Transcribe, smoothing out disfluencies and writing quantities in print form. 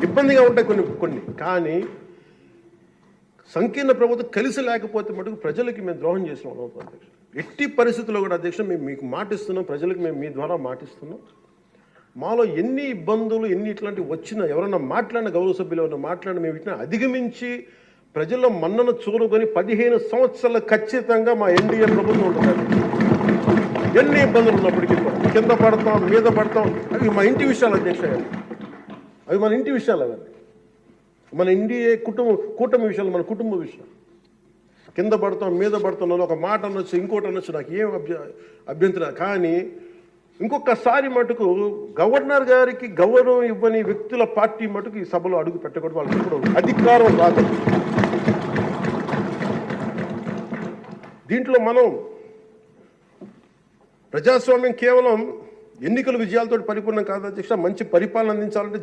ఇబ్బందిగా ఉంటాయి కొన్ని కొన్ని. కానీ సంకీర్ణ ప్రభుత్వం కలిసి లేకపోతే మటుకు ప్రజలకి మేము ద్రోహం చేసిన వాళ్ళం అవుతాం అధ్యక్ష. ఎట్టి పరిస్థితుల్లో కూడా అధ్యక్ష మేము మీకు మాటిస్తున్నాం, ప్రజలకు మేము మీ ద్వారా మాటిస్తున్నాం. మాలో ఎన్ని ఇబ్బందులు ఎన్ని ఇట్లాంటివి వచ్చినా ఎవరన్నా మాట్లాడిన గౌరవ సభ్యులు ఎవరన్నా మాట్లాడిన మేము వీటిని అధిగమించి ప్రజల్లో మన్నను చూరుకొని 15 సంవత్సరాలు ఖచ్చితంగా మా ఎన్డీఏ ప్రభుత్వం ఉంటుంది. ఎన్ని ఇబ్బందులు ఉన్నప్పటికీ కింద పడతాం మీద పడతాం, అవి మా ఇంటి విషయాలు అధ్యక్ష. అవి మన ఇంటి విషయాలు, అవన్నీ మన ఎన్డీఏ కూటమి విషయాలు, మన కుటుంబ విషయాలు. కింద పడతాం మీద పడతాం ఒక మాట అనొచ్చు, ఇంకోటి అనొచ్చు, నాకు ఏం అభ్యంతరం. కానీ ఇంకొకసారి మటుకు గవర్నర్ గారికి గౌరవం ఇవ్వని వ్యక్తుల పార్టీ మటుకు ఈ సభలో అడుగు పెట్టకూడదు. వాళ్ళకి ఇప్పుడు అధికారం రాదు. దీంట్లో మనం ప్రజాస్వామ్యం కేవలం ఎన్నికల విజయాలతో పరిపూర్ణం కాదు అధ్యక్ష. మంచి పరిపాలన అందించాలంటే